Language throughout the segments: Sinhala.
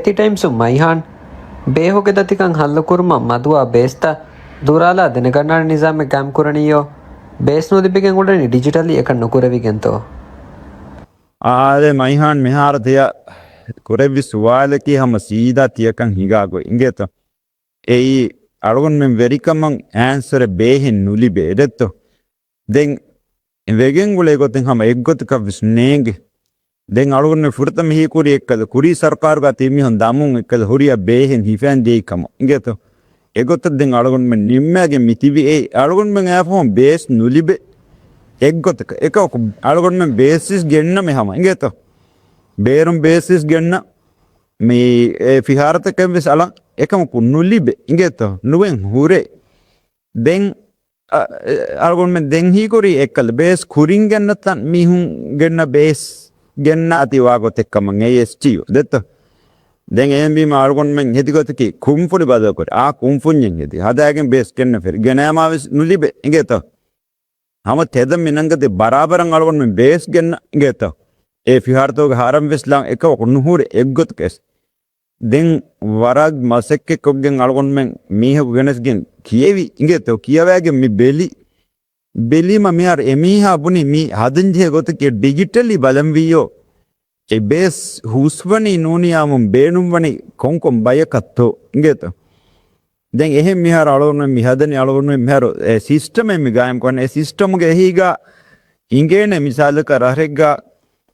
ಪ್ರತಿ ಟೈಮ್ಸು ಮೈಹಾನ್ ಬೇಹೊಗೆ ದತಿಕಂ ಹಲ್ಲು ಕುರ್ಮ ಮದುವ ಬೇಸ್ತ ದೂರಾಲ ದಿನಗಣ್ಣಾಣ ನಿಜಾಮೆ ಕ್ಯಾಮ್ ಕುರಣಿಯೋ ಬೇಸ್ ನೋದಿಬಿಗೆಂ ಉಡನಿ ಡಿಜಿಟಲಿ ಎಕ ನುಕುರವಿಗೆಂತೋ ආදේ මයිහාන් මෙහාර තිය කුරෙව්වි සුවාලකී හම සීදා තියකන් හිගාගොයි ඉංගෙත එයි අරුගන් මෙන් වෙරිකමන් ආන්සර් බේහෙන් නුලිබේ එදෙත්තෝ දෙන් වෙගෙන් ගුලේ ගොතෙන් හම එක්ගොතක විස්නේගේ දෙන් අරුගන් මෙ ෆුරත මෙහි කුරි එක්කද කුරි සර්කාරු ගා තීමි හොන් දමුන් එක්කද හොරිය බේහෙන් හිෆෑන් දෙයිකම ඉංගෙත එගොත දෙන් අරුගන් මෙන් නිම්මගේ මිතිවි ඒ අරුගන් මෙන් ආෆෝම් බේස් නුලිබේ එක්ගොතක එක අලගොන් මෙ බේසිස් ගෙන්න මෙහම ඉගෙත බේරුම් බේසිස් ගෙන්න මේ ෆිහාරතකම් වෙස් අලන් එකම කුන්නුල්ලිබේ ඉගෙත නුවෙන් හුරේ දෙන් අලගොන් මෙ දෙන් හීකොරි එක්කල බේස් කුරින් ගෙන්නතන් මිහුන් ගෙන්න බේස් ගෙන්න අතිවාගොත් එක්කම ASTO දෙත දැන් එම්බි අලගොන් මෙන් හෙදිගොතකි කුම්ෆුනි බදකොර කුම්ෆුන්යෙන් හෙදි හදාගෙන බේස් ගෙන්න ෆෙර ගෙනෑමාවිස් නුලිබේ ඉගෙත हम तेद मिनंगदे बराबरंग अलगोन में बेस गेन गेता ए फिहारतो हारम वेस्लां एक नुहुर एग्गत केस दें वराग मसेक्के कोगें अलगोन में मीह गेनस गेन किएवी इंगेतो कियावागे मी बेली ममियार एमीहा बुनी मी हदंजे गोत के डिजिटली बलम वियो ए बेस हुस्वनी नोनियामुम बेनुम वनी कोंकोम बयकत्तो इंगेतो දැන් එහෙම මිහාර අලවන්න මිහදනේ අලවන්න මිහාර සිස්ටම් එක මිගායම් කරන ඒ සිස්ටම් එක එහිගා ඉංගේන මිසාලක රහෙග්ගා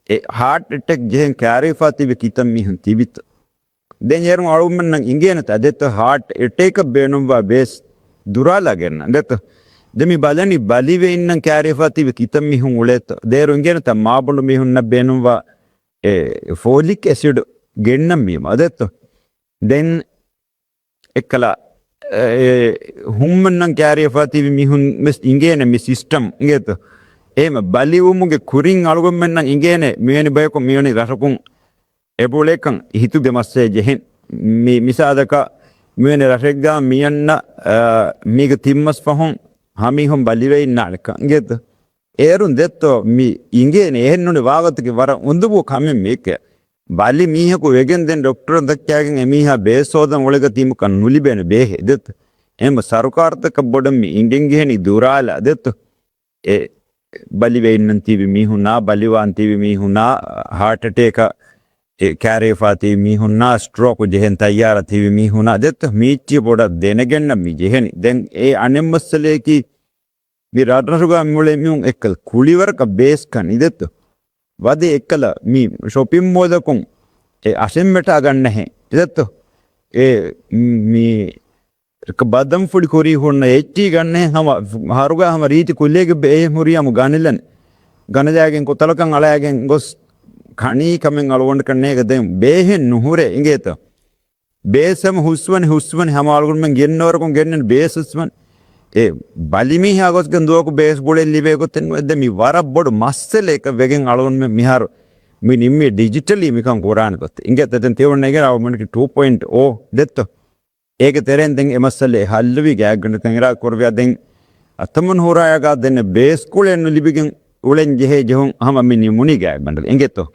ඒ heart attack ජෙන් කැරිෆාති විකිතම් මිහන් තිබිත දැන් යරුම් අලවන්න නම් ඉංගේන තදෙත් heart attack බේනුම් වා බේස් දුරාලාගෙන දෙත දෙමි බලනි බලිවේ ඉන්න කැරිෆාති විකිතම් මිහුන් උලෙත් දේරු ඉංගේන ත මාබුළු මිහුන් න බේනුම් වා ඒ folic acid ගෙන්නම් මිම අදෙත් දැන් එකලා ಹುಮ್ಮನ್ನ ಕ್ಯಾರಿಯಫಾತಿವಿ ಮಿಹುನ್ ಮಿಸ್ ಇಂಗೇನೆ ಮಿ ಸಿಸ್ಟಮ್ ಇಂಗೇತ ಏಮ ಬಲಿ ಉಮ್ಮುಗೆ ಕುರಿಂಗ್ ಅಳಗೊಮ್ಮೆನ್ನ ಇಂಗೇನೆ ಮಿಯನಿ ಬಯಕು ಮಿಯನಿ ರಸಕುಂ ಎಬುಲೇಕಂ ಹಿತು ಬೆಮಸ್ಸೆ ಜೆಹೆನ್ ಮಿ ಮಿಸಾದಕ ಮಿಯನಿ ರಸೆಗ್ಗಾ ಮಿಯನ್ನ ಮೀಗ ತಿಮ್ಮಸ್ ಫಹೊಂ ಹಮಿ ಹೊಂ ಬಲಿವೆ ಇನ್ನಾಳಕ ಇಂಗೇತ ಏರುನ್ ದೆತ್ತೋ ಮಿ ಇಂಗೇನೆ ಏನ್ನುನೆ ವಾಗತಕ್ಕೆ ವರ ಒಂದುಬು ಕಮ್ಮಿ ಮೇಕೆ ಬಾಲಿ ಮೀಹಕು ವೆಗೆನ್ ದೆನ್ ಡಾಕ್ಟರ್ ದಕ್ಕಾಗಿನ್ ಎಮೀಹಾ ಬೇಸೋದಂ ಒಳಗ ತಿಮಕ ನುಲಿಬೇನೆ ಬೇಹೆ ದೆತ್ ಎಮ ಸರ್ಕಾರತಕ ಬೊಡಂ ಇಂಡಿಂಗ್ ಗೆನಿ ದುರಾಲ ದೆತ್ ಎ ಬಲಿ ವೇನ್ನಂತಿವಿ ಮೀಹುನಾ ಬಲಿವಾಂತಿವಿ ಮೀಹುನಾ ಹಾರ್ಟ್ ಅಟ್ಯಾಕ್ ಎ ಕ್ಯಾರಿಫಾತಿ ಮೀಹುನಾ ಸ್ಟ್ರೋಕ್ ಜೆಹೆನ್ ತಯ್ಯಾರ ತಿವಿ ಮೀಹುನಾ ದೆತ್ ಮೀಚಿ ಬೊಡ ದೆನಗೆನ್ನ ಮಿ ಜೆಹೆನಿ then A ಅನೆಮ್ಮಸ್ಸಲೇಕಿ me ರಾಡ್ರಸುಗಾ Mule ಮಿಯುಂ ಎಕ್ಕಲ್ ಕುಳಿವರಕ base ಕನ್ ಇದೆತ್ වදේ එක්කල මී ශොපින් මෝදකුන් ඒ අසෙම්මට ගන්න නැහැ ඉතත් ඒ මී බදම් ෆුඩි කොරි හොන්න එච්චි ගන්න හම හරුගා හම රීති කුල්ලේක බේ මුරියමු ගන්නලන් ගනජාගෙන් කොතලකන් අලයාගෙන් ගොස් කණී කමෙන් අලවොන්න කන්නේ ගදෙන් බේහෙන් නුහුරේ ඉංගේත බේසම හුස්වන හැම අලගුන් මෙන් ගෙන්නවරකුන් ගෙන්නන බේසස්වන් ඒ බලිමි හාගොස් ගන්දුවක බේස් බෝලේ ලිවේ ගොතෙන් වෙද්ද මි වර බොඩ මස්සල එක වෙගෙන් අලවොන් මෙ මිහාර මි නිම්මේ ඩිජිටලි මිකන් කොරාන ගොත ඉංගෙතෙන් තෙවන්න එක අවමනක 2.0 දෙත්ත ඒක තෙරෙන් දෙන් එමස්සලේ හල්ලවි ගෑග්ගන තෙන්රා කොරවියා දෙන් අතමන් හොරායගා දෙන්න බේස් කුලෙන් ලිබිගෙන් උලෙන් ජෙහෙ ජෙහොන් හම මි නිමුනි ගෑග්ගන ඉංගෙතෝ